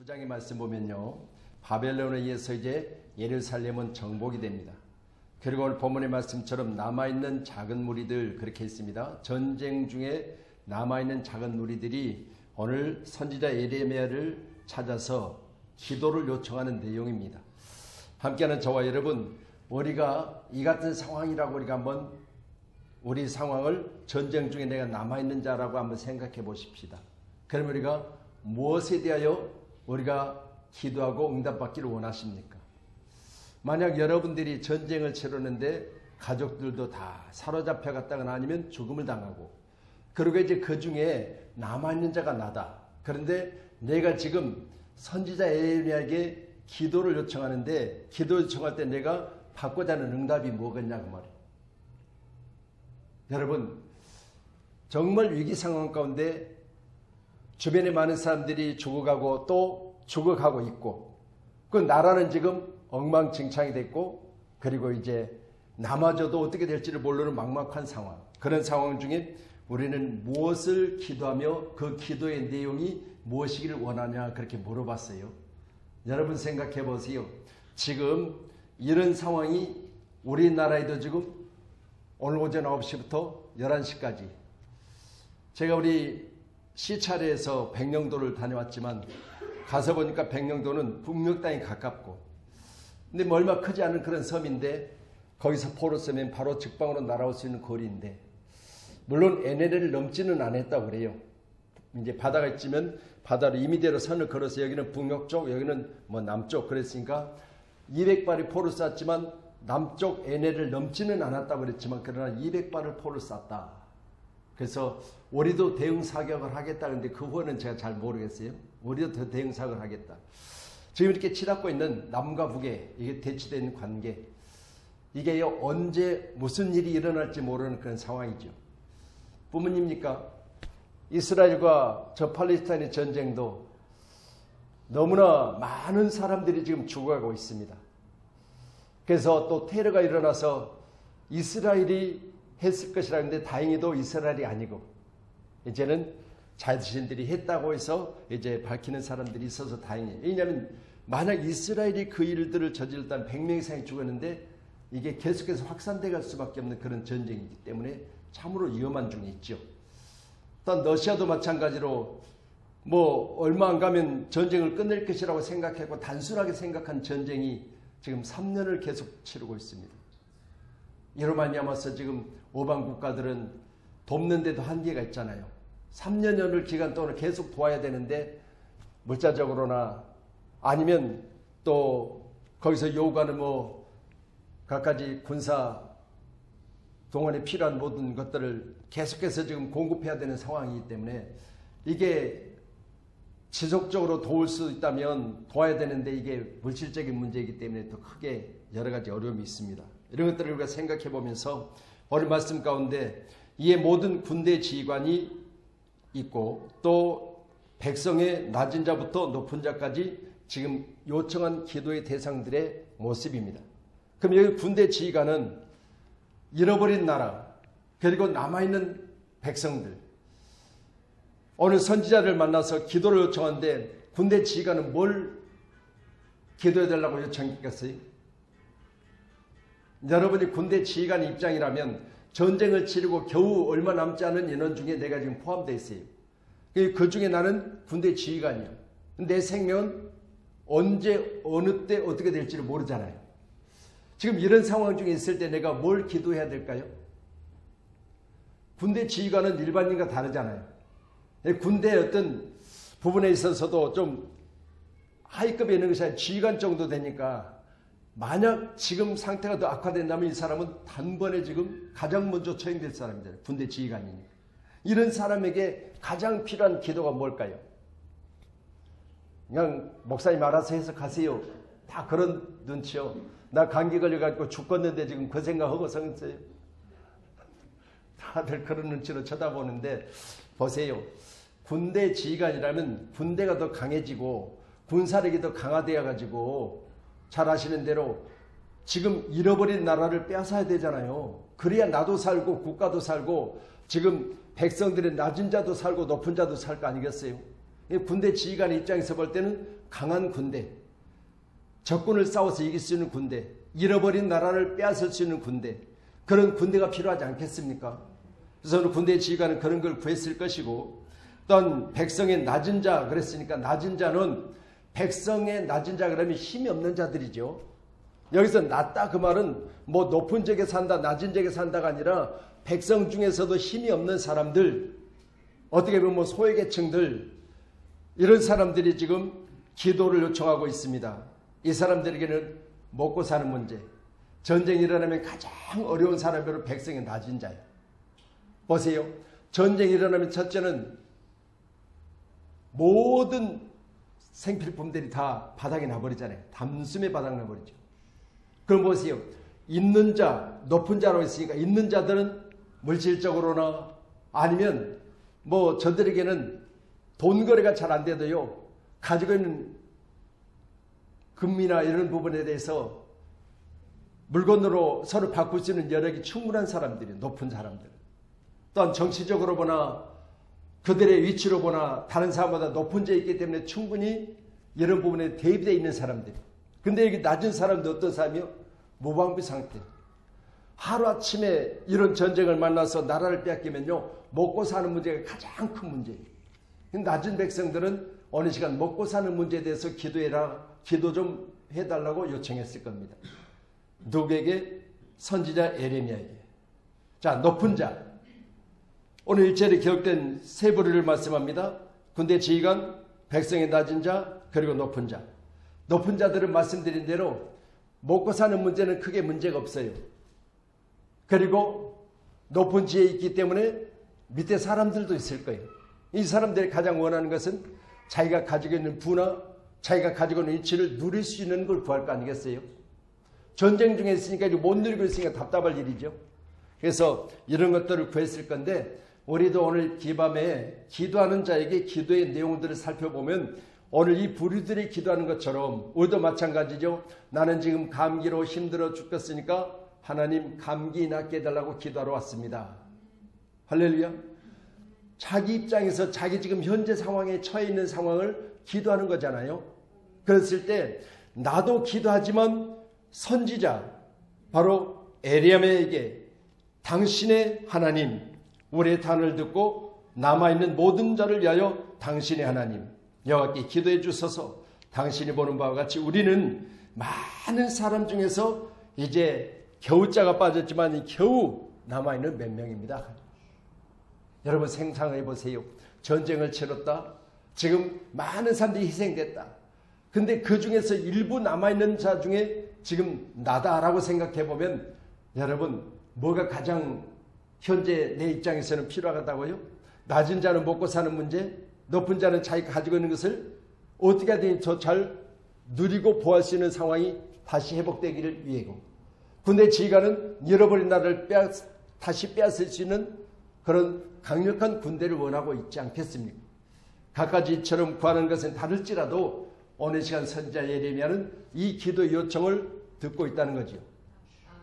9장의 말씀 보면요, 바벨론에 의해서 이제 예루살렘은 정복이 됩니다. 그리고 오늘 본문의 말씀처럼 남아있는 작은 무리들, 그렇게 있습니다. 전쟁 중에 남아있는 작은 무리들이 오늘 선지자 예레미야를 찾아서 기도를 요청하는 내용입니다. 함께하는 저와 여러분, 우리가 이 같은 상황이라고 우리가 한번 우리 상황을 전쟁 중에 내가 남아있는 자라고 한번 생각해 보십시다. 그럼 우리가 무엇에 대하여 우리가 기도하고 응답받기를 원하십니까? 만약 여러분들이 전쟁을 치르는데 가족들도 다 사로잡혀 갔다거나 아니면 죽음을 당하고, 그리고 이제 그 중에 남아있는 자가 나다. 그런데 내가 지금 선지자 예레미야에게 기도를 요청하는데, 기도 요청할 때 내가 받고자 하는 응답이 뭐겠냐 그 말이에요. 여러분, 정말 위기 상황 가운데 주변에 많은 사람들이 죽어가고 또 죽어가고 있고, 그 나라는 지금 엉망진창이 됐고, 그리고 이제 남아져도 어떻게 될지를 모르는 막막한 상황. 그런 상황 중에 우리는 무엇을 기도하며 그 기도의 내용이 무엇이기를 원하냐, 그렇게 물어봤어요. 여러분 생각해 보세요. 지금 이런 상황이 우리나라에도 지금 오늘 오전 9시부터 11시까지, 제가 우리 시차례에서 백령도를 다녀왔지만 가서 보니까 백령도는 북녘 땅이 가깝고, 근데 뭐 얼마 크지 않은 그런 섬인데 거기서 포로 쓰면 바로 직방으로 날아올 수 있는 거리인데, 물론 NLL을 넘지는 않았다고 그래요. 이제 바다가 있으면 바다로 임의대로 선을 걸어서 여기는 북녘 쪽, 여기는 뭐 남쪽, 그랬으니까 200발이 포를 쐈지만 남쪽 NLL을 넘지는 않았다고 그랬지만, 그러나 200발을 포를 쐈다. 그래서 우리도 대응 사격을 하겠다. 근데 그 후에는 제가 잘 모르겠어요. 우리도 더 대응 사격을 하겠다. 지금 이렇게 치닫고 있는 남과 북에 이게 대치되는 관계, 이게 언제 무슨 일이 일어날지 모르는 그런 상황이죠. 뿐입니까? 이스라엘과 저 팔레스타인의 전쟁도 너무나 많은 사람들이 지금 죽어가고 있습니다. 그래서 또 테러가 일어나서 이스라엘이 했을 것이라 했는데 다행히도 이스라엘이 아니고, 이제는 자신들이 했다고 해서 이제 밝히는 사람들이 있어서 다행이에요. 왜냐하면 만약 이스라엘이 그 일들을 저질렀다면 100명 이상이 죽었는데 이게 계속해서 확산돼 갈 수밖에 없는 그런 전쟁이기 때문에 참으로 위험한 중에 있죠. 또 러시아도 마찬가지로 뭐 얼마 안 가면 전쟁을 끝낼 것이라고 생각하고 단순하게 생각한 전쟁이 지금 3년을 계속 치르고 있습니다. 이로 말미암아서 지금 오방 국가들은 돕는데도 한계가 있잖아요. 3년여를 기간 동안 계속 도와야 되는데 물자적으로나 아니면 또 거기서 요구하는 뭐 갖가지 군사 동원에 필요한 모든 것들을 계속해서 지금 공급해야 되는 상황이기 때문에 이게 지속적으로 도울 수 있다면 도와야 되는데 이게 물질적인 문제이기 때문에 더 크게 여러 가지 어려움이 있습니다. 이런 것들을 우리가 생각해 보면서 오늘 말씀 가운데 이에 모든 군대 지휘관이 있고 또 백성의 낮은 자부터 높은 자까지 지금 요청한 기도의 대상들의 모습입니다. 그럼 여기 군대 지휘관은 잃어버린 나라, 그리고 남아있는 백성들, 오늘 선지자를 만나서 기도를 요청하는데 군대 지휘관은 뭘 기도해달라고 요청했겠어요? 여러분이 군대 지휘관 입장이라면 전쟁을 치르고 겨우 얼마 남지 않은 인원 중에 내가 지금 포함되어 있어요. 그 중에 나는 군대 지휘관이야. 내 생명은 언제 어느 때 어떻게 될지를 모르잖아요. 지금 이런 상황 중에 있을 때 내가 뭘 기도해야 될까요? 군대 지휘관은 일반인과 다르잖아요. 군대의 어떤 부분에 있어서도 좀 하위급에 있는 것이 아니라 지휘관 정도 되니까 만약 지금 상태가 더 악화된다면 이 사람은 단번에 지금 가장 먼저 처형될 사람이잖아요. 군대 지휘관이니까. 이런 사람에게 가장 필요한 기도가 뭘까요? 그냥 목사님 알아서 해서 가세요. 다 그런 눈치요. 나 감기 걸려가지고 죽겠는데 지금 그 생각하고 서 있어요. 다들 그런 눈치로 쳐다보는데 보세요. 군대 지휘관이라면 군대가 더 강해지고 군사력이 더 강화되어 가지고 잘 아시는 대로 지금 잃어버린 나라를 빼앗아야 되잖아요. 그래야 나도 살고 국가도 살고 지금 백성들의 낮은 자도 살고 높은 자도 살 거 아니겠어요? 군대 지휘관의 입장에서 볼 때는 강한 군대, 적군을 싸워서 이길 수 있는 군대, 잃어버린 나라를 빼앗을 수 있는 군대, 그런 군대가 필요하지 않겠습니까? 그래서 오늘 군대 지휘관은 그런 걸 구했을 것이고, 또한 백성의 낮은 자 그랬으니까 낮은 자는 백성의 낮은 자 그러면 힘이 없는 자들이죠. 여기서 낮다 그 말은 뭐 높은 지역에 산다 낮은 지역에 산다가 아니라 백성 중에서도 힘이 없는 사람들, 어떻게 보면 뭐 소외계층들, 이런 사람들이 지금 기도를 요청하고 있습니다. 이 사람들에게는 먹고 사는 문제, 전쟁이 일어나면 가장 어려운 사람으로 백성의 낮은 자예요. 보세요. 전쟁이 일어나면 첫째는 모든 생필품들이 다 바닥에 나버리잖아요. 담숨에 바닥 나버리죠. 그럼 보세요. 있는 자, 높은 자로 있으니까 있는 자들은 물질적으로나 아니면 뭐 저들에게는 돈 거래가 잘 안 돼도요. 가지고 있는 금이나 이런 부분에 대해서 물건으로 서로 바꿀 수 있는 여력이 충분한 사람들이 높은 사람들. 또한 정치적으로 보나 그들의 위치로 보나 다른 사람보다 높은 데 있기 때문에 충분히 이런 부분에 대입되어 있는 사람들. 근데 여기 낮은 사람도 어떤 사람이요? 무방비 상태. 하루아침에 이런 전쟁을 만나서 나라를 빼앗기면요. 먹고 사는 문제가 가장 큰 문제예요. 낮은 백성들은 어느 시간 먹고 사는 문제에 대해서 기도해라, 기도 좀 해달라고 요청했을 겁니다. 누구에게? 선지자 에레미야에게. 자, 높은 자. 오늘 일절에 기록된 세 부류를 말씀합니다. 군대 지휘관, 백성의 낮은 자, 그리고 높은 자. 높은 자들은 말씀드린 대로 먹고 사는 문제는 크게 문제가 없어요. 그리고 높은 지에 있기 때문에 밑에 사람들도 있을 거예요. 이 사람들이 가장 원하는 것은 자기가 가지고 있는 부나 자기가 가지고 있는 위치를 누릴 수 있는 걸 구할 거 아니겠어요? 전쟁 중에 있으니까 못 누리고 있으니까 답답할 일이죠. 그래서 이런 것들을 구했을 건데, 우리도 오늘 기밤에 기도하는 자에게 기도의 내용들을 살펴보면 오늘 이 부류들이 기도하는 것처럼 우리도 마찬가지죠. 나는 지금 감기로 힘들어 죽겠으니까 하나님 감기 낫게 해달라고 기도하러 왔습니다. 할렐루야. 자기 입장에서 자기 지금 현재 상황에 처해 있는 상황을 기도하는 거잖아요. 그랬을 때 나도 기도하지만 선지자 바로 에레미야에게 당신의 하나님, 우리의 단을 듣고 남아있는 모든 자를 위하여 당신의 하나님 여호와께 기도해 주소서. 당신이 보는 바와 같이 우리는 많은 사람 중에서 이제 겨우자가 빠졌지만 겨우 남아있는 몇 명입니다. 여러분 생각해 보세요. 전쟁을 치렀다. 지금 많은 사람들이 희생됐다. 근데 그 중에서 일부 남아있는 자 중에 지금 나다라고 생각해 보면 여러분 뭐가 가장 현재 내 입장에서는 필요하다고요? 낮은 자는 먹고 사는 문제, 높은 자는 자기가 가지고 있는 것을 어떻게 하든지 더 잘 누리고 보호할 수 있는 상황이 다시 회복되기를 위해고, 군대 지휘관은 잃어버린 나라를 다시 빼앗을 수 있는 그런 강력한 군대를 원하고 있지 않겠습니까? 각가지 이처럼 구하는 것은 다를지라도 어느 시간 선지자 예레미야는 이 기도 요청을 듣고 있다는 거죠.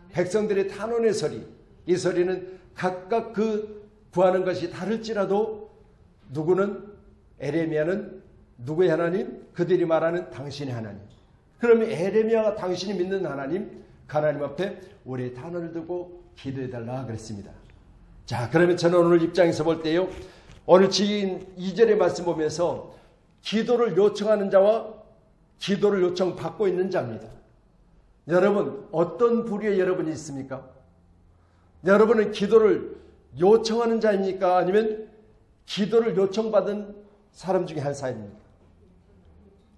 백성들의 탄원의 소리, 이 소리는 각각 그 구하는 것이 다를지라도 누구는 에레미야는 누구의 하나님? 그들이 말하는 당신의 하나님. 그러면 에레미야가 당신이 믿는 하나님, 그 하나님 앞에 우리의 탄원을 두고 기도해달라 그랬습니다. 자, 그러면 저는 오늘 입장에서 볼 때요, 오늘 지금 2절의 말씀 보면서 기도를 요청하는 자와 기도를 요청받고 있는 자입니다. 여러분 어떤 부류에 여러분이 있습니까? 여러분은 기도를 요청하는 자입니까? 아니면 기도를 요청받은 사람 중에 한 사람입니까?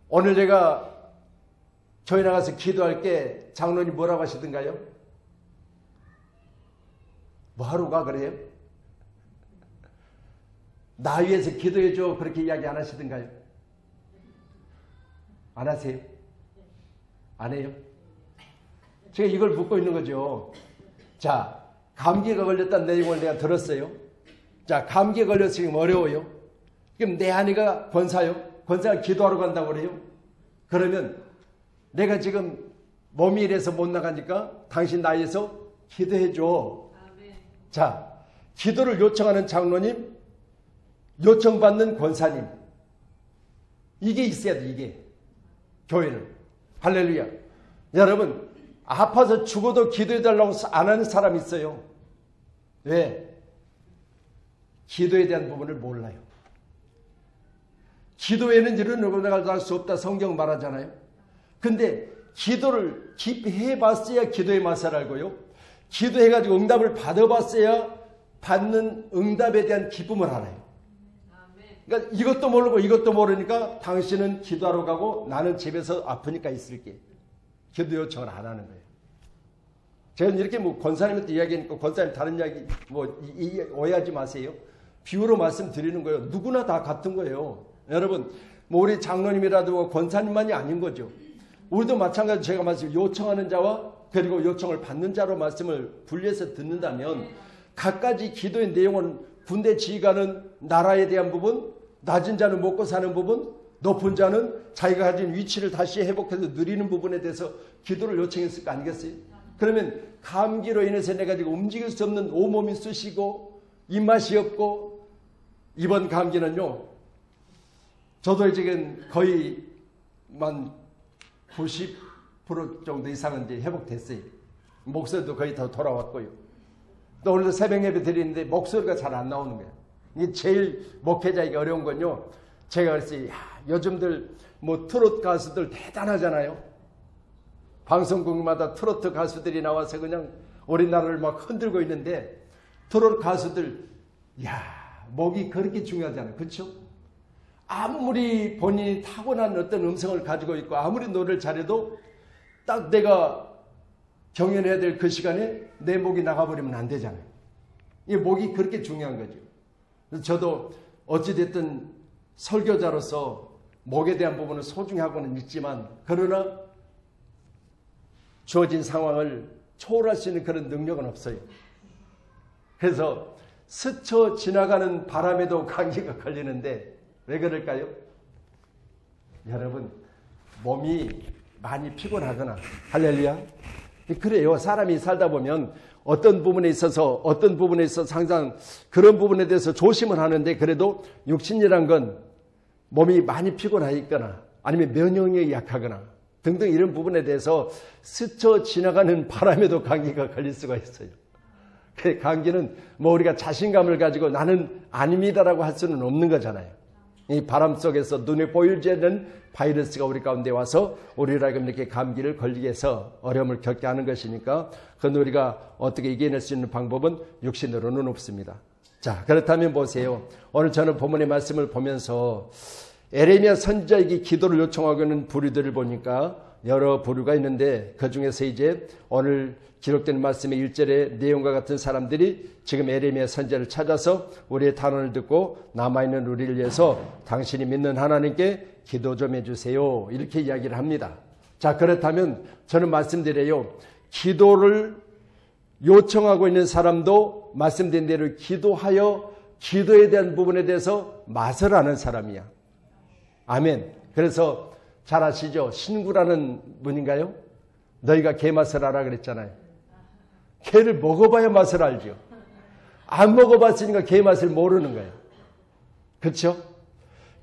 오늘 제가 교회 나가서 기도할게 장로님 뭐라고 하시던가요? 뭐 하러 가 그래요? 나 위해서 기도해줘 그렇게 이야기 안 하시던가요? 안 하세요? 안 해요? 제가 이걸 묻고 있는 거죠. 자, 감기가 걸렸다는 내용을 내가 들었어요. 자, 감기에 걸려서 지금 어려워요. 그럼 내 아내가 권사요? 권사가 기도하러 간다고 그래요? 그러면 내가 지금 몸이 이래서 못 나가니까 당신 나이에서 기도해줘. 자, 기도를 요청하는 장로님, 요청받는 권사님, 이게 있어야 돼, 이게. 교회는. 할렐루야. 여러분, 아파서 죽어도 기도해달라고 안 하는 사람이 있어요. 왜? 기도에 대한 부분을 몰라요. 기도에는 이런 응답을 할 수 없다 성경 말하잖아요. 근데 기도를 깊이 해봤어야 기도의 맛을 알고요. 기도해가지고 응답을 받아봤어야 받는 응답에 대한 기쁨을 알아요. 그러니까 이것도 모르고 이것도 모르니까 당신은 기도하러 가고 나는 집에서 아프니까 있을게. 기도 요청을 안 하는 거예요. 제가 이렇게 뭐 권사님한테 이야기하니까 권사님 다른 이야기 오해하지 마세요. 비유로 말씀드리는 거예요. 누구나 다 같은 거예요. 여러분, 뭐 우리 장로님이라도 권사님만이 아닌 거죠. 우리도 마찬가지로 제가 말씀 요청하는 자와 그리고 요청을 받는 자로 말씀을 분리해서 듣는다면 각가지 기도의 내용은 군대 지휘관은 나라에 대한 부분, 낮은 자는 먹고 사는 부분, 높은 자는 자기가 가진 위치를 다시 회복해서 누리는 부분에 대해서 기도를 요청했을 거 아니겠어요? 그러면 감기로 인해서 내가 지금 움직일 수 없는 온몸이 쑤시고 입맛이 없고 이번 감기는요. 저도 지금 거의 만 90% 정도 이상은 이제 회복됐어요. 목소리도 거의 다 돌아왔고요. 또 오늘도 새벽 예배 드리는데 목소리가 잘 안 나오는 거예요. 이게 제일 목회자에게 어려운 건요. 제가 그랬어요. 야, 요즘들 뭐 트로트 가수들 대단하잖아요. 방송국마다 트로트 가수들이 나와서 그냥 우리나라를 막 흔들고 있는데 트로트 가수들 야 목이 그렇게 중요하잖아요. 그렇죠? 아무리 본인이 타고난 어떤 음성을 가지고 있고 아무리 노래를 잘해도 딱 내가 경연해야 될 그 시간에 내 목이 나가버리면 안 되잖아요. 이 목이 그렇게 중요한 거죠. 그래서 저도 어찌됐든 설교자로서 목에 대한 부분은 소중히 하고는 있지만 그러나 주어진 상황을 초월할 수 있는 그런 능력은 없어요. 그래서 스쳐 지나가는 바람에도 감기가 걸리는데 왜 그럴까요? 여러분 몸이 많이 피곤하거나 할렐루야 그래요. 사람이 살다 보면 어떤 부분에 있어서 항상 그런 부분에 대해서 조심을 하는데 그래도 육신이란 건 몸이 많이 피곤해 있거나 아니면 면역력이 약하거나 등등 이런 부분에 대해서 스쳐 지나가는 바람에도 감기가 걸릴 수가 있어요. 그 감기는 뭐 우리가 자신감을 가지고 나는 아닙니다라고 할 수는 없는 거잖아요. 이 바람 속에서 눈에 보이지 않는 바이러스가 우리 가운데 와서 우리를 이렇게 감기를 걸리게 해서 어려움을 겪게 하는 것이니까 그건 우리가 어떻게 이겨낼 수 있는 방법은 육신으로는 없습니다. 자, 그렇다면 보세요. 오늘 저는 본문의 말씀을 보면서 에레미야 선지자에게 기도를 요청하고 있는 부류들을 보니까 여러 부류가 있는데 그 중에서 이제 오늘 기록된 말씀의 1절의 내용과 같은 사람들이 지금 에레미야 선지자를 찾아서 우리의 탄원을 듣고 남아있는 우리를 위해서 당신이 믿는 하나님께 기도 좀 해주세요. 이렇게 이야기를 합니다. 자, 그렇다면 저는 말씀드려요. 기도를 요청하고 있는 사람도 말씀드린 대로 기도하여 기도에 대한 부분에 대해서 맛을 아는 사람이야. 아멘. 그래서 잘 아시죠? 신구라는 분인가요? 너희가 개 맛을 알아 그랬잖아요. 개를 먹어봐야 맛을 알죠. 안 먹어봤으니까 개 맛을 모르는 거예요. 그렇죠?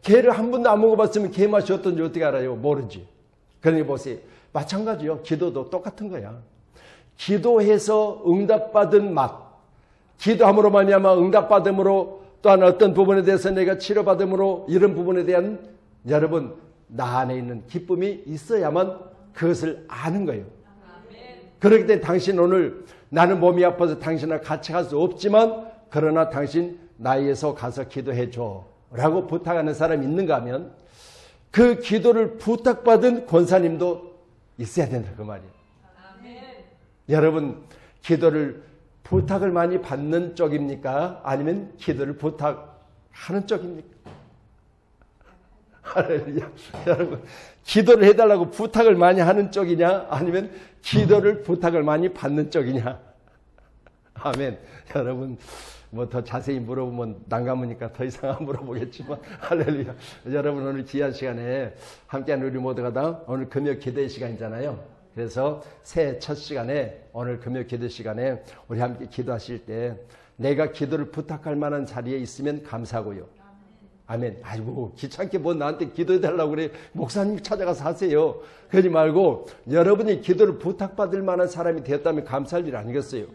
개를 한 번도 안 먹어봤으면 개 맛이 어떤지 어떻게 알아요? 모르지. 그러니 보세요. 마찬가지요. 기도도 똑같은 거야. 기도해서 응답받은 맛. 기도함으로 말미암아 응답받음으로 또한 어떤 부분에 대해서 내가 치료받음으로 이런 부분에 대한 여러분 나 안에 있는 기쁨이 있어야만 그것을 아는 거예요. 그렇기 때문에 당신 오늘 나는 몸이 아파서 당신과 같이 갈 수 없지만 그러나 당신 나에게서 가서 기도해 줘 라고 부탁하는 사람이 있는가 하면 그 기도를 부탁받은 권사님도 있어야 된다 그 말이에요. 여러분 기도를 부탁을 많이 받는 쪽입니까? 아니면 기도를 부탁하는 쪽입니까? 할렐루야. 여러분 기도를 해달라고 부탁을 많이 하는 쪽이냐 아니면 기도를 부탁을 많이 받는 쪽이냐. 아멘. 여러분 뭐 더 자세히 물어보면 난감하니까 더 이상 안 물어보겠지만 할렐루야. 여러분 오늘 귀한 시간에 함께한 우리 모두가 다 오늘 금요 기도의 시간이잖아요. 그래서 새해 첫 시간에 오늘 금요 기도 시간에 우리 함께 기도하실 때 내가 기도를 부탁할 만한 자리에 있으면 감사하고요. 아멘. 아이고, 귀찮게 뭐 나한테 기도해달라고 그래. 목사님 찾아가서 하세요. 그러지 말고 여러분이 기도를 부탁받을 만한 사람이 되었다면 감사할 일 아니겠어요?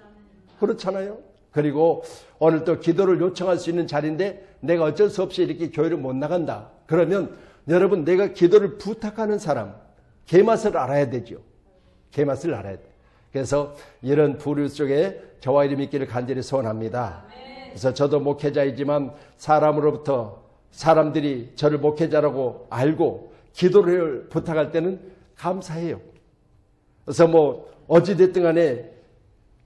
그렇잖아요. 그리고 오늘 또 기도를 요청할 수 있는 자리인데 내가 어쩔 수 없이 이렇게 교회를 못 나간다. 그러면 여러분, 내가 기도를 부탁하는 사람, 개맛을 알아야 되죠. 개맛을 알아야 돼. 그래서 이런 부류 속에 저와 이름이 있기를 간절히 소원합니다. 그래서 저도 목회자이지만 사람들이 저를 목회자라고 알고 기도를 부탁할 때는 감사해요. 그래서 뭐 어찌됐든 간에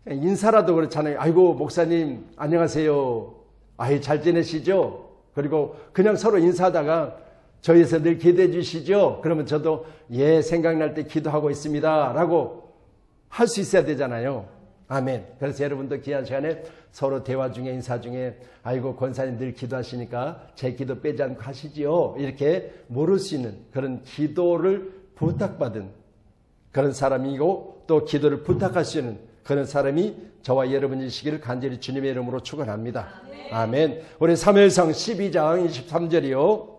인사라도 그렇잖아요. 아이고, 목사님 안녕하세요. 아이, 잘 지내시죠? 그리고 그냥 서로 인사하다가 저희에서 늘 기도해 주시죠? 그러면 저도 예, 생각날 때 기도하고 있습니다 라고 할 수 있어야 되잖아요. 아멘. 그래서 여러분도 귀한 시간에 서로 대화 중에, 인사 중에 아이고, 권사님 늘 기도하시니까 제 기도 빼지 않고 하시지요, 이렇게 물을 수 있는 그런 기도를 부탁받은 그런 사람이고, 또 기도를 부탁할 수 있는 그런 사람이 저와 여러분이시기를 간절히 주님의 이름으로 축원합니다. 아멘. 우리 사무엘상 12장 23절이요.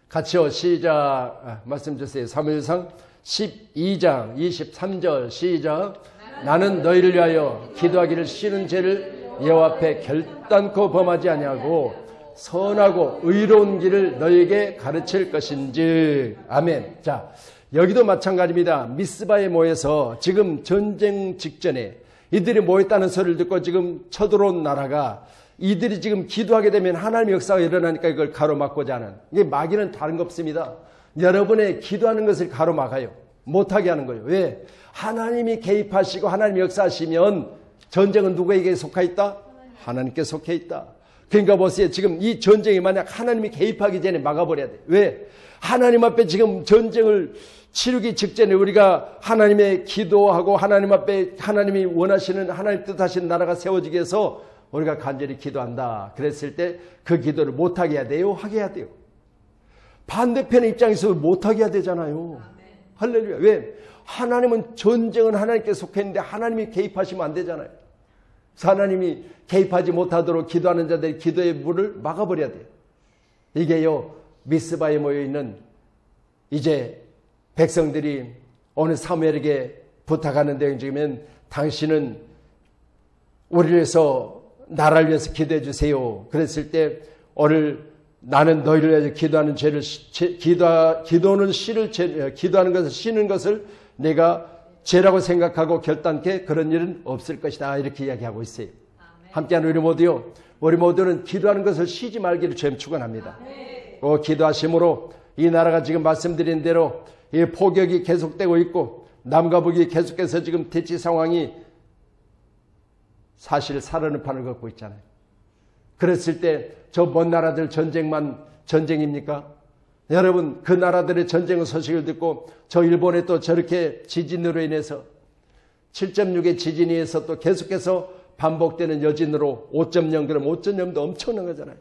같이요. 시작. 말씀 주세요. 사무엘상 12장 23절 시작. 나는 너희를 위하여 기도하기를 싫은 죄를 여호와 앞에 결단코 범하지 아니하고 선하고 의로운 길을 너희에게 가르칠 것인지. 아멘. 자, 여기도 마찬가지입니다. 미스바에 모여서 지금 전쟁 직전에 이들이 모였다는 소리를 듣고 지금 쳐들어온 나라가 이들이 지금 기도하게 되면 하나님의 역사가 일어나니까 이걸 가로막고자 하는, 이게 마귀는 다른 거 없습니다. 여러분의 기도하는 것을 가로막아요. 못하게 하는 거예요. 왜? 하나님이 개입하시고 하나님이 역사하시면 전쟁은 누구에게 속해 있다? 하나님께 속해 있다. 그러니까 보세요. 지금 이 전쟁이 만약 하나님이 개입하기 전에 막아버려야 돼. 왜? 하나님 앞에 지금 전쟁을 치르기 직전에 우리가 하나님의 기도하고 하나님 앞에 하나님이 원하시는, 하나님 뜻하시는 나라가 세워지기 위해서 우리가 간절히 기도한다. 그랬을 때 그 기도를 못하게 해야 돼요? 하게 해야 돼요? 반대편의 입장에서 못하게 해야 되잖아요. 할렐루야. 왜? 하나님은 전쟁은 하나님께 속해 있는데 하나님이 개입하시면 안 되잖아요. 그래서 하나님이 개입하지 못하도록 기도하는 자들의 기도의 문을 막아버려야 돼요. 이게요, 미스바에 모여있는 이제 백성들이 어느 사무엘에게 부탁하는 내용 중이면 당신은 우리를 위해서, 나라를 위해서 기도해 주세요. 그랬을 때 오늘 나는 너희를 위해서 기도하는 죄를, 기도하는 것을 쉬는 것을 내가 죄라고 생각하고 결단케 그런 일은 없을 것이다. 이렇게 이야기하고 있어요. 함께하는 우리 모두요. 우리 모두는 기도하는 것을 쉬지 말기를 주님 축원합니다. 기도하심으로 이 나라가 지금 말씀드린 대로 이 포격이 계속되고 있고 남과 북이 계속해서 지금 대치 상황이 사실 살아는 판을 걷고 있잖아요. 그랬을 때 저 먼 나라들 전쟁입니까? 여러분, 그 나라들의 전쟁의 소식을 듣고 저 일본에 또 저렇게 지진으로 인해서 7.6의 지진이 해서 또 계속해서 반복되는 여진으로 5.0, 그럼 5.0도 엄청난 거잖아요.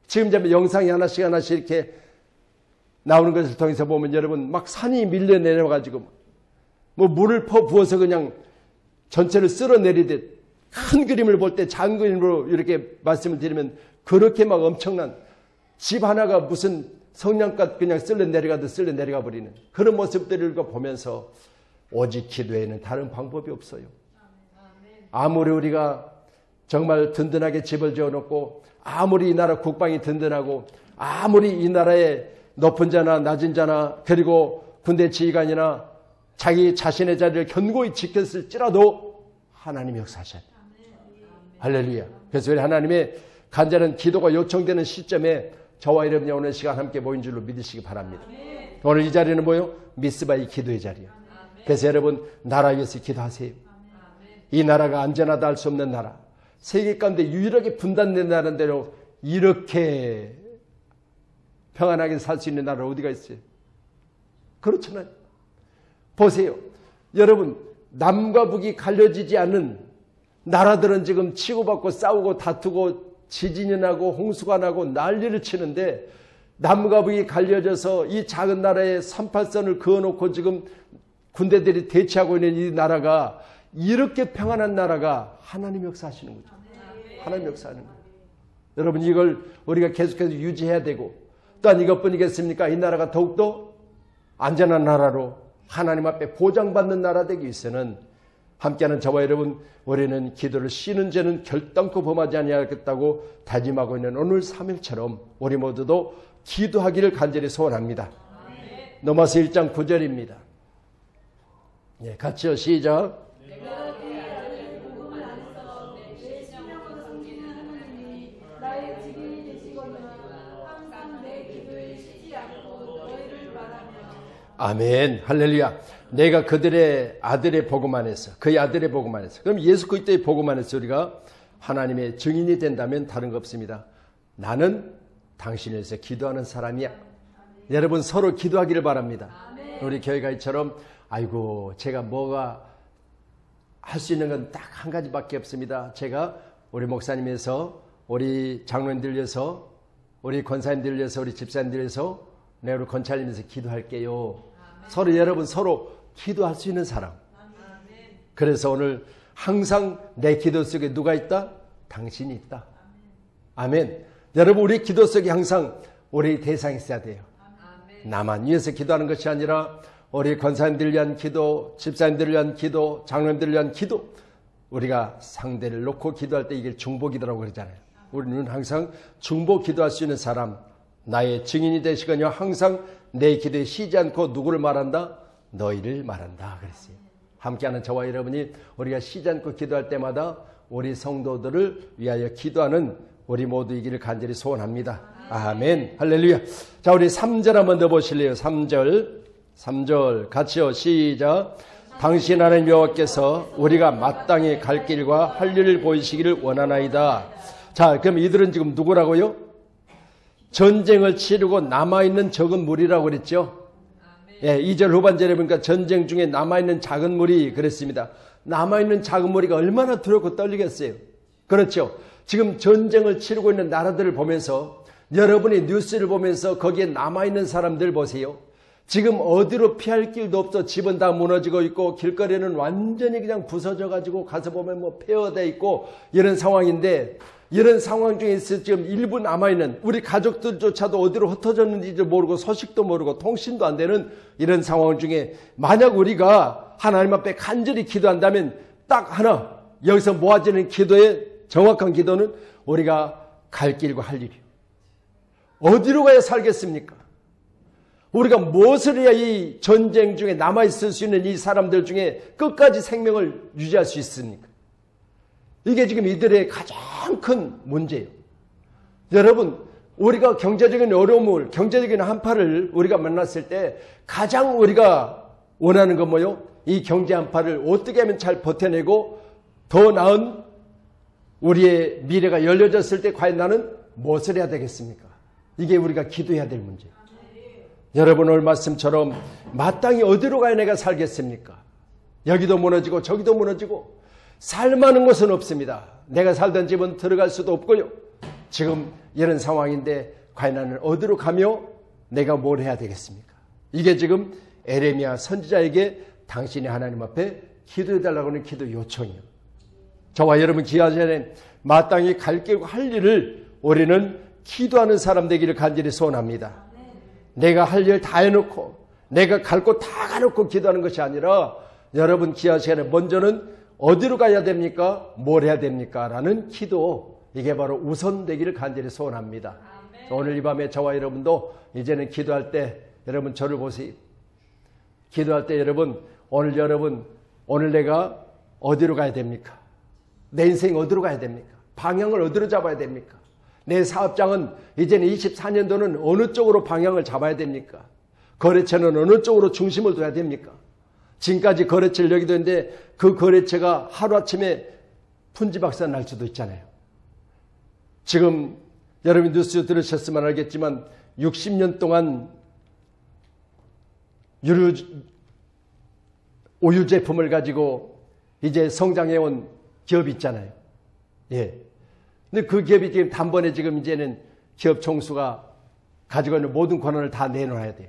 지금 영상이 하나씩 이렇게 나오는 것을 통해서 보면 여러분, 막 산이 밀려 내려가지고 뭐 물을 부어서 그냥 전체를 쓸어내리듯, 큰 그림을 볼 때 작은 그림으로 이렇게 말씀을 드리면 그렇게 막 엄청난 집 하나가 무슨 성냥갓 그냥 쓸려 내려가 버리는 그런 모습들을 보면서 오직 기도에는 다른 방법이 없어요. 아무리 우리가 정말 든든하게 집을 지어놓고, 아무리 이 나라 국방이 든든하고, 아무리 이 나라의 높은 자나 낮은 자나 그리고 군대 지휘관이나 자기 자신의 자리를 견고히 지켰을지라도 하나님이 역사하셔야 돼요. 할렐루야. 그래서 우리 하나님의 간절한 기도가 요청되는 시점에 저와 여러분이 오늘 시간 함께 모인 줄로 믿으시기 바랍니다. 오늘 이 자리는 뭐예요? 미스바의 기도의 자리예요. 그래서 여러분, 나라 위해서 기도하세요. 이 나라가 안전하다 할 수 없는 나라, 세계 가운데 유일하게 분단된 나라인 대로 이렇게 평안하게 살 수 있는 나라 어디가 있어요? 그렇잖아요. 보세요. 여러분, 남과 북이 갈려지지 않는 나라들은 지금 치고받고 싸우고 다투고 지진이 나고 홍수가 나고 난리를 치는데, 남과 북이 갈려져서 이 작은 나라에 38선을 그어놓고 지금 군대들이 대치하고 있는 이 나라가, 이렇게 평안한 나라가 하나님 역사하시는 거죠. 하나님 역사하는 거예요. 여러분 이걸 우리가 계속해서 유지해야 되고 또한 이것뿐이겠습니까? 이 나라가 더욱더 안전한 나라로 하나님 앞에 보장받는 나라 되기 위해서는 함께하는 저와 여러분 우리는 기도를 쉬는 죄는 결단코 범하지 아니하겠다고 다짐하고 있는 오늘 3일처럼 우리 모두도 기도하기를 간절히 소원합니다. 로마서 1장 9절입니다. 네, 같이요. 시작. 아멘. 할렐루야. 내가 그들의 아들의 복음 안에서, 그의 아들의 복음 안에서. 그럼 예수 그리스도의 복음 안에서 우리가 하나님의 증인이 된다면 다른 거 없습니다. 나는 당신을 위해서 기도하는 사람이야. 여러분 서로 기도하기를 바랍니다. 우리 교회가 이처럼 아이고 제가 뭐가 할 수 있는 건 딱 한 가지밖에 없습니다. 제가 우리 목사님에서 우리 장로님들 위해서 우리 권사님들 위해서 우리 집사님들 위해서 내가 우리 권찰님에서 기도할게요. 서로 여러분 서로 기도할 수 있는 사람. 그래서 오늘 항상 내 기도 속에 누가 있다? 당신이 있다. 아멘. 여러분 우리 기도 속에 항상 우리 대상이 있어야 돼요. 나만 위해서 기도하는 것이 아니라 우리 권사님들을 위한 기도, 집사님들을 위한 기도, 장로님들을 위한 기도. 우리가 상대를 놓고 기도할 때 이게 중보기도라고 그러잖아요. 우리는 항상 중보 기도할 수 있는 사람, 나의 증인이 되시거니와 항상 내 기도에 쉬지 않고 누구를 말한다? 너희를 말한다 그랬어요. 함께하는 저와 여러분이 우리가 쉬지 않고 기도할 때마다 우리 성도들을 위하여 기도하는 우리 모두이기를 간절히 소원합니다. 아멘. 할렐루야. 자, 우리 3절 한번 더 보실래요? 3절 같이요. 시작. 당신 하나님 여호와께서 우리가 마땅히 갈 길과 할 일을 보이시기를 원하나이다. 자, 그럼 이들은 지금 누구라고요? 전쟁을 치르고 남아있는 적은 무리라고 그랬죠. 예, 2절 후반절에 보니까 전쟁 중에 남아있는 작은 무리 그랬습니다. 남아있는 작은 무리가 얼마나 두렵고 떨리겠어요. 그렇죠. 지금 전쟁을 치르고 있는 나라들을 보면서 여러분이 뉴스를 보면서 거기에 남아있는 사람들 보세요. 지금 어디로 피할 길도 없어. 집은 다 무너지고 있고 길거리는 완전히 그냥 부서져 가지고 가서 보면 뭐 폐허되어 있고 이런 상황인데 이런 상황 중에서 지금 일부 남아있는 우리 가족들조차도 어디로 흩어졌는지도 모르고 소식도 모르고 통신도 안 되는 이런 상황 중에 만약 우리가 하나님 앞에 간절히 기도한다면 딱 하나 여기서 모아지는 기도의 정확한 기도는 우리가 갈 길과 할 일이요. 어디로 가야 살겠습니까? 우리가 무엇을 해야 이 전쟁 중에 남아있을 수 있는 이 사람들 중에 끝까지 생명을 유지할 수 있습니까? 이게 지금 이들의 가장 큰 문제예요. 여러분, 우리가 경제적인 어려움을, 경제적인 한파를 우리가 만났을 때 가장 우리가 원하는 건 뭐요? 이 경제 한파를 어떻게 하면 잘 버텨내고 더 나은 우리의 미래가 열려졌을 때 과연 나는 무엇을 해야 되겠습니까? 이게 우리가 기도해야 될 문제예요. 여러분 오늘 말씀처럼 마땅히 어디로 가야 내가 살겠습니까? 여기도 무너지고 저기도 무너지고 살만한 곳은 없습니다. 내가 살던 집은 들어갈 수도 없고요. 지금 이런 상황인데 과연 나는 어디로 가며 내가 뭘 해야 되겠습니까? 이게 지금 에레미야 선지자에게 당신이 하나님 앞에 기도해달라고 하는 기도 요청이에요. 저와 여러분 기도 전에 마땅히 갈 길과 할 일을 우리는 기도하는 사람 되기를 간절히 소원합니다. 내가 할 일 다 해놓고 내가 갈 곳 다 가놓고 기도하는 것이 아니라 여러분 기도 시간에 먼저는 어디로 가야 됩니까? 뭘 해야 됩니까? 라는 기도, 이게 바로 우선되기를 간절히 소원합니다. 오늘 이 밤에 저와 여러분도 이제는 기도할 때 여러분 저를 보세요. 기도할 때 여러분 오늘 내가 어디로 가야 됩니까? 내 인생 어디로 가야 됩니까? 방향을 어디로 잡아야 됩니까? 내 사업장은 이제는 24년도는 어느 쪽으로 방향을 잡아야 됩니까? 거래처는 어느 쪽으로 중심을 둬야 됩니까? 지금까지 거래처를 여기도 있는데 그 거래처가 하루아침에 풍지박산 날 수도 있잖아요. 지금 여러분 뉴스 들으셨으면 알겠지만 60년 동안 우유 제품을 가지고 이제 성장해온 기업이 있잖아요. 예. 근데 그 기업이 지금 단번에 지금 이제는 기업 총수가 가지고 있는 모든 권한을 다 내놓아야 돼요.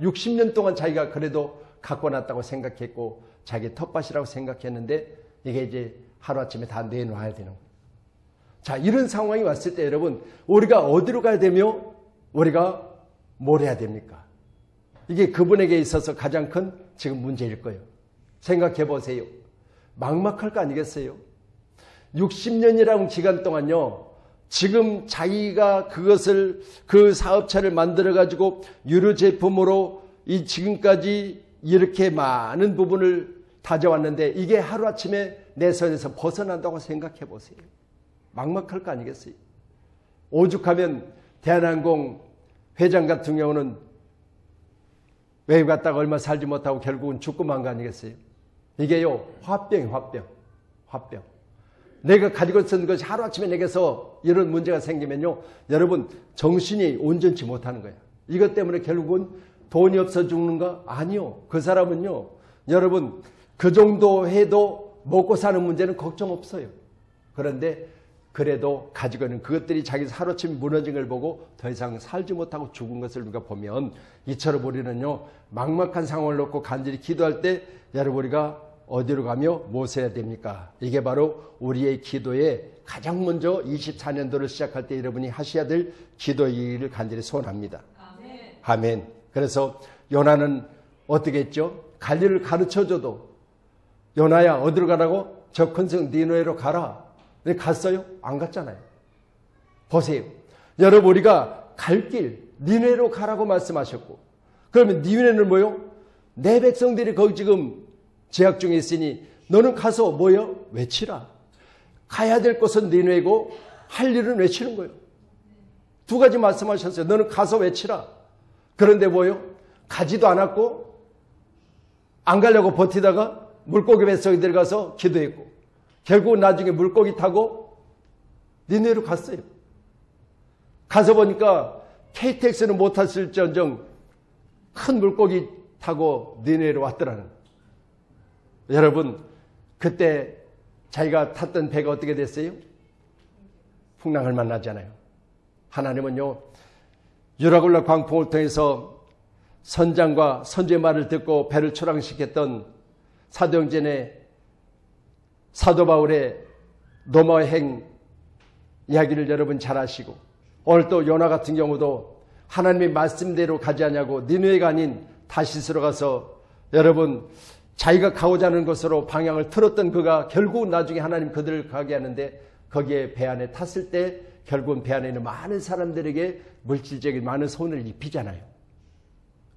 60년 동안 자기가 그래도 갖고 놨다고 생각했고 자기 텃밭이라고 생각했는데 이게 이제 하루아침에 다 내놓아야 되는 거예요. 자, 이런 상황이 왔을 때 여러분, 우리가 어디로 가야 되며 우리가 뭘 해야 됩니까? 이게 그분에게 있어서 가장 큰 지금 문제일 거예요. 생각해 보세요. 막막할 거 아니겠어요? 60년이라는 기간 동안요, 지금 자기가 그것을, 그 사업체를 만들어가지고 유료 제품으로 이 지금까지 이렇게 많은 부분을 다져왔는데 이게 하루아침에 내 손에서 벗어난다고 생각해 보세요. 막막할 거 아니겠어요? 오죽하면 대한항공 회장 같은 경우는 외국 갔다가 얼마 살지 못하고 결국은 죽고 만 거 아니겠어요? 이게요, 화병. 내가 가지고 있었던 것이 하루아침에 내게서 이런 문제가 생기면요, 여러분 정신이 온전치 못하는 거예요. 이것 때문에 결국은 돈이 없어 죽는가? 아니요. 그 사람은요, 여러분 그 정도 해도 먹고 사는 문제는 걱정 없어요. 그런데 그래도 가지고 있는 그것들이 자기 하루아침에 무너진 걸 보고 더 이상 살지 못하고 죽은 것을 우리가 보면, 이처럼 우리는요, 막막한 상황을 놓고 간절히 기도할 때 여러분 우리가 어디로 가며 무엇을 해야 됩니까? 이게 바로 우리의 기도에 가장 먼저 24년도를 시작할 때 여러분이 하셔야 될 기도의 일을 간절히 소원합니다. 아멘. 그래서 요나는 어떻게 했죠? 갈 일을 가르쳐줘도 요나야 어디로 가라고? 저 큰 성 니느웨로 가라. 근데 갔어요? 안 갔잖아요. 보세요. 여러분 우리가 갈 길 니느웨로 가라고 말씀하셨고, 그러면 니느웨는 뭐요? 내 백성들이 거기 지금 제약 중에 있으니 너는 가서 뭐요? 외치라. 가야 될 곳은 니느웨고 할 일은 외치는 거예요. 두 가지 말씀하셨어요. 너는 가서 외치라. 그런데 뭐요? 가지도 않았고 안 가려고 버티다가 물고기 뱃속에 들어가서 기도했고, 결국 나중에 물고기 타고 니느웨로 갔어요. 가서 보니까 KTX는 못 탔을지언정 큰 물고기 타고 니느웨로 왔더라는. 여러분 그때 자기가 탔던 배가 어떻게 됐어요? 풍랑을 만나잖아요. 하나님은요, 유라굴라 광풍을 통해서 선장과 선주의 말을 듣고 배를 초랑시켰던 사도행전의 사도 바울의 로마 여행 이야기를 여러분 잘 아시고, 오늘 또 요나 같은 경우도 하나님의 말씀대로 가지 않냐고 니느웨가 아닌 다시스로 가서 여러분 자기가 가고자 하는 곳으로 방향을 틀었던 그가 결국은 나중에 하나님 그들을 가게 하는데, 거기에 배 안에 탔을 때 결국은 배 안에 있는 많은 사람들에게 물질적인 많은 손을 입히잖아요.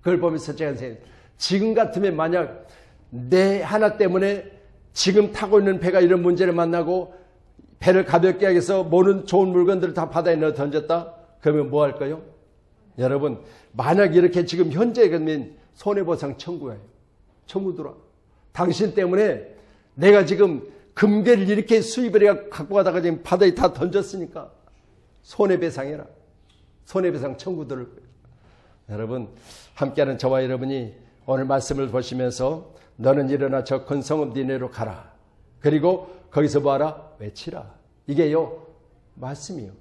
그걸 보면서 제가 생각해요. 지금 같으면 만약 내 하나 때문에 지금 타고 있는 배가 이런 문제를 만나고 배를 가볍게 하기 위해서 모든 좋은 물건들을 다 바다에 넣어 던졌다? 그러면 뭐 할까요? 여러분 만약 이렇게 지금 현재 그러면 손해보상 청구해요. 청구 들어와. 당신 때문에 내가 지금 금괴를 이렇게 수입을 해가 갖고 가다가 지금 바다에 다 던졌으니까 손해배상해라. 손해배상 청구 들을 거예요. 여러분 함께하는 저와 여러분이 오늘 말씀을 보시면서 너는 일어나 저 큰 성읍 니느웨로 가라. 그리고 거기서 뭐하라? 외치라. 이게요 말씀이요.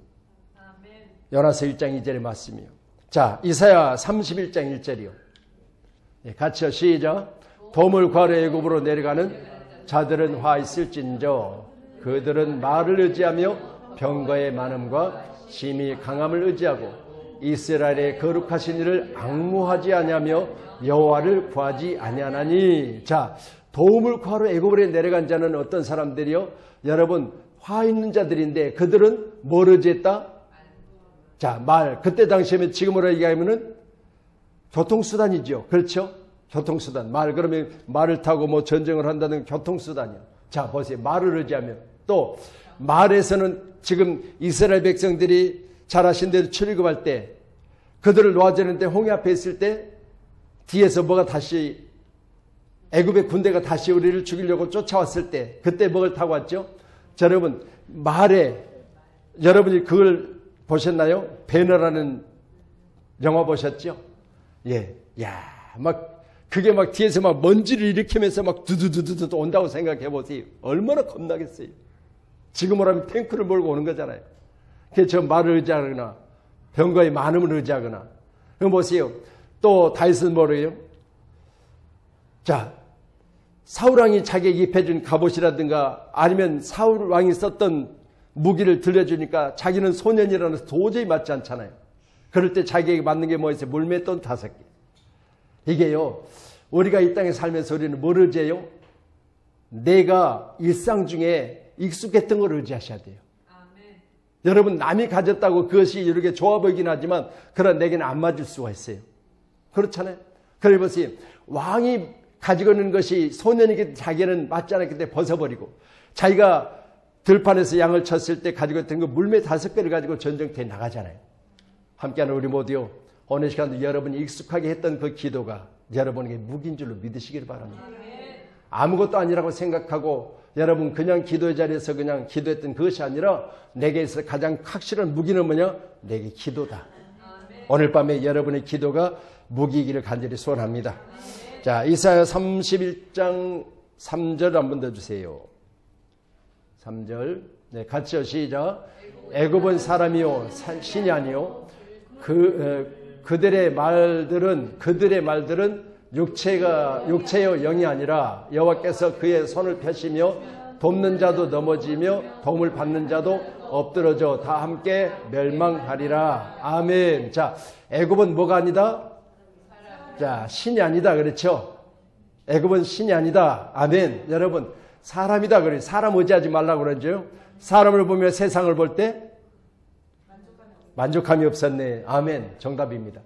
요나서 1장 2절의 말씀이요. 자, 이사야 31장 1절이요. 예, 같이요. 시작. 도물 구하러 애굽으로 내려가는 자들은 화 있을진저 그들은 말을 의지하며 병거의 많음과 심히 강함을 의지하고 이스라엘의 거룩하신 이를 앙무하지 아니하며 여호와를 구하지 아니하나니. 자, 도움을 구하러 애굽으로 내려간 자는 어떤 사람들이요? 여러분 화 있는 자들인데 그들은 뭘 의지했다? 자, 말. 그때 당시에는 지금으로 얘기하면은 교통수단이죠. 그렇죠? 교통수단. 말. 그러면 말을 타고 뭐 전쟁을 한다는 교통수단이요. 자, 보세요. 말을 의지하면. 또 말에서는 지금 이스라엘 백성들이 잘하신 대로 출애굽할 때 그들을 놓아주는데 홍해 앞에 있을 때 뒤에서 뭐가 다시 애굽의 군대가 다시 우리를 죽이려고 쫓아왔을 때 그때 뭐를 타고 왔죠? 자, 여러분 말에 여러분이 그걸 보셨나요? 배너라는 영화 보셨죠? 예, 야, 막 그게 막 뒤에서 막 먼지를 일으키면서 막 두두두두두 온다고 생각해 보세요. 얼마나 겁나겠어요. 지금으로 하면 탱크를 몰고 오는 거잖아요. 그래서 저 말을 의지하거나 병거의 많음을 의지하거나. 그럼 보세요. 또 다윗은 뭐래요? 자, 사울왕이 자기에게 입혀준 갑옷이라든가 아니면 사울왕이 썼던 무기를 들려주니까 자기는 소년이라서 도저히 맞지 않잖아요. 그럴 때 자기에게 맞는 게 뭐 있어요? 물맷돈 5개. 이게요, 우리가 이 땅에 살면서 우리는 뭘 의지해요? 내가 일상 중에 익숙했던 걸 의지하셔야 돼요. 아멘. 여러분, 남이 가졌다고 그것이 이렇게 좋아 보이긴 하지만 그러나 내게는 안 맞을 수가 있어요. 그렇잖아요. 그래 보세요. 왕이 가지고 있는 것이 소년에게 자기는 맞지 않았기 때문에 벗어버리고, 자기가 들판에서 양을 쳤을 때 가지고 있던 그 물매 5개를 가지고 전쟁터에 나가잖아요. 함께하는 우리 모두요, 어느 시간도 여러분이 익숙하게 했던 그 기도가 여러분에게 무기인 줄로 믿으시길 바랍니다. 아무것도 아니라고 생각하고 여러분 그냥 기도의 자리에서 그냥 기도했던 그것이 아니라 내게 있어 가장 확실한 무기는 뭐냐? 내게 기도다. 오늘 밤에 여러분의 기도가 무기이기를 간절히 소원합니다. 자, 이사야 31장 3절 한번 더 주세요. 3절. 네, 같이요. 시작. 애굽은 사람이요 신이 아니요 그들의 말들은 육체요 영이 아니라 여호와께서 그의 손을 펴시며 돕는 자도 넘어지며 도움을 받는 자도 엎드러져 다 함께 멸망하리라. 아멘. 자, 애굽은 뭐가 아니다? 자, 신이 아니다. 그렇죠? 애굽은 신이 아니다. 아멘. 여러분, 사람이다. 그래. 사람 의지하지 말라고 그러죠. 사람을 보며 세상을 볼 때 만족함이 없었네. 아멘. 정답입니다.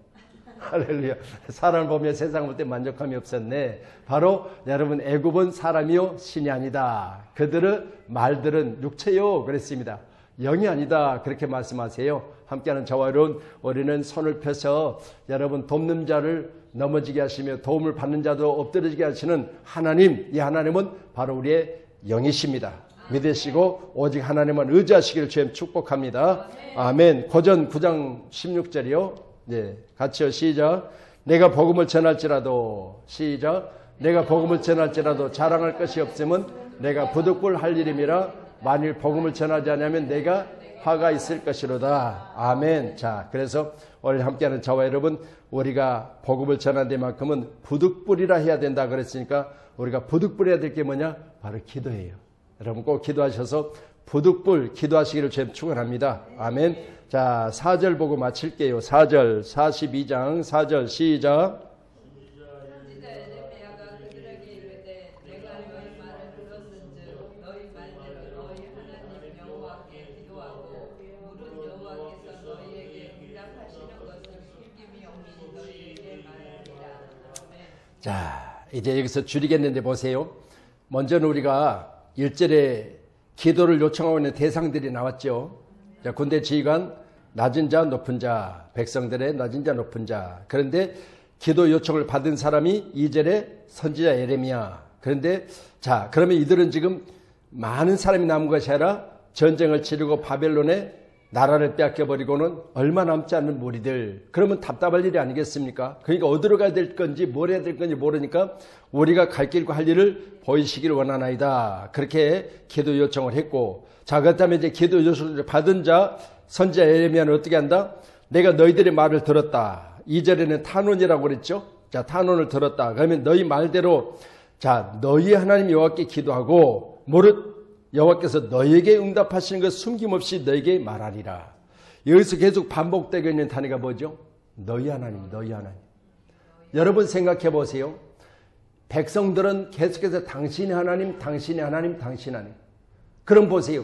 할렐루야. 사람을 보며 세상을 볼 때 만족함이 없었네. 바로 여러분, 애굽은 사람이요 신이 아니다. 그들의 말들은 육체요 그랬습니다. 영이 아니다. 그렇게 말씀하세요. 함께하는 저와 여러분, 우리는 손을 펴서 여러분 돕는 자를 넘어지게 하시며 도움을 받는 자도 엎드러지게 하시는 하나님, 이 하나님은 바로 우리의 영이십니다. 믿으시고 오직 하나님만 의지하시기를 주님 축복합니다. 아멘. 고전 9장 16절이요. 네, 같이요. 시작. 내가 복음을 전할지라도, 시작. 내가 복음을 전할지라도 자랑할 것이 없으면 내가 부득불할 일임이라. 만일 복음을 전하지 않으면 내가 화가 있을 것이로다. 아멘. 자, 그래서 오늘 함께하는 저와 여러분, 우리가 복음을 전하는 데만큼은 부득불이라 해야 된다 그랬으니까 우리가 부득불해야 될 게 뭐냐? 바로 기도예요. 여러분 꼭 기도하셔서 부득불 기도하시기를 주님 축원합니다. 아멘. 자, 4절 보고 마칠게요. 4절, 42장 4절 시작. 자, 이제 여기서 줄이겠는데 보세요. 먼저는 우리가 1절에 기도를 요청하고 있는 대상들이 나왔죠. 자, 군대 지휘관, 낮은 자, 높은 자, 백성들의 낮은 자, 높은 자. 그런데 기도 요청을 받은 사람이 2절에 선지자 예레미야. 그런데 자, 그러면 이들은 지금 많은 사람이 남은 것이 아니라 전쟁을 치르고 바벨론에 나라를 빼앗겨버리고는 얼마 남지 않은 무리들. 그러면 답답할 일이 아니겠습니까? 그러니까 어디로 가야 될 건지 뭘 해야 될 건지 모르니까 우리가 갈 길과 할 일을 보이시기를 원하나이다. 그렇게 기도 요청을 했고, 자, 그렇다면 이제 기도 요청을 받은 자 선지자 예레미야는 어떻게 한다? 내가 너희들의 말을 들었다. 2절에는 탄원이라고 그랬죠. 자, 탄원을 들었다. 그러면 너희 말대로 자, 너희 하나님 여호와께 기도하고 무릇 여호와께서 너에게 응답하시는 것 숨김없이 너에게 말하리라. 여기서 계속 반복되고 있는 단어가 뭐죠? 너희 하나님, 너희 하나님. 여러분 생각해 보세요. 백성들은 계속해서 당신의 하나님, 당신의 하나님, 당신의 하나님. 그럼 보세요.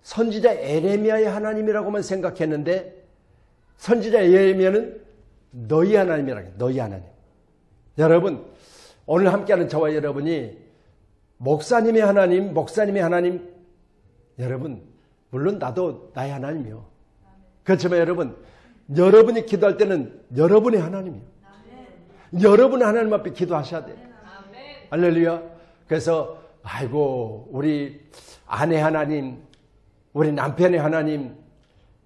선지자 예레미야의 하나님이라고만 생각했는데 선지자 예레미야는 너희 하나님이라고 해요. 너희 하나님. 여러분, 오늘 함께하는 저와 여러분이 목사님의 하나님, 목사님의 하나님, 여러분, 물론 나도 나의 하나님이요. 그렇지만 여러분, 여러분이 기도할 때는 여러분의 하나님이요. 여러분의 하나님 앞에 기도하셔야 돼요. 할렐루야. 그래서 아이고, 우리 아내 하나님, 우리 남편의 하나님,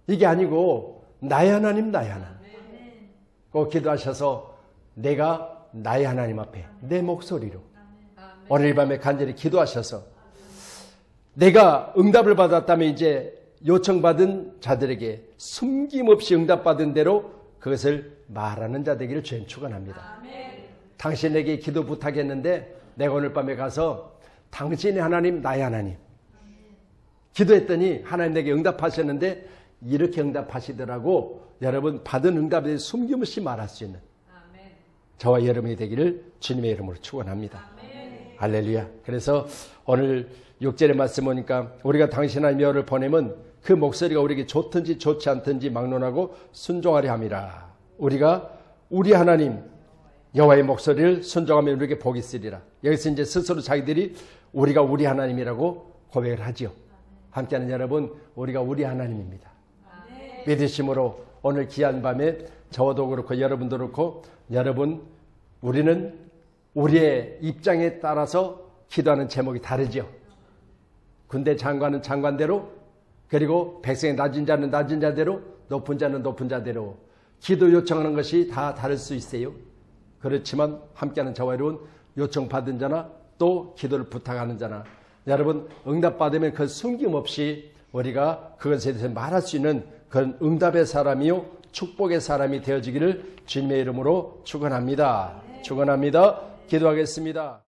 이게 아니고 나의 하나님, 나의 하나님. 꼭 기도하셔서 내가 나의 하나님 앞에 내 목소리로 오늘 밤에 간절히 기도하셔서 내가 응답을 받았다면 이제 요청받은 자들에게 숨김없이 응답받은 대로 그것을 말하는 자 되기를 주님 축원합니다. 당신에게 기도 부탁했는데 내가 오늘 밤에 가서 당신의 하나님, 나의 하나님, 기도했더니 하나님 내게 응답하셨는데 이렇게 응답하시더라고. 여러분 받은 응답에 대해 숨김없이 말할 수 있는 저와 여러분이 되기를 주님의 이름으로 축원합니다. 할렐루야. 그래서 오늘 6절의 말씀 보니까 우리가 당신 하나님의 여를 보내면 그 목소리가 우리에게 좋든지 좋지 않든지 막론하고 순종하려 함이라. 우리가 우리 하나님 여호와의 목소리를 순종하면 우리에게 복이 있으리라. 여기서 이제 스스로 자기들이 우리가 우리 하나님이라고 고백을 하죠. 함께하는 여러분, 우리가 우리 하나님입니다. 믿으심으로 오늘 귀한 밤에 저도 그렇고 여러분도 그렇고 여러분, 우리는 우리의 입장에 따라서 기도하는 제목이 다르죠. 군대 장관은 장관대로, 그리고 백성의 낮은 자는 낮은 자대로, 높은 자는 높은 자대로 기도 요청하는 것이 다 다를 수 있어요. 그렇지만 함께하는 저와 여러분, 요청받은 자나 또 기도를 부탁하는 자나 여러분 응답받으면 그 숨김없이 우리가 그것에 대해서 말할 수 있는 그런 응답의 사람이요 축복의 사람이 되어지기를 주님의 이름으로 축원합니다. 축원합니다. 기도하겠습니다.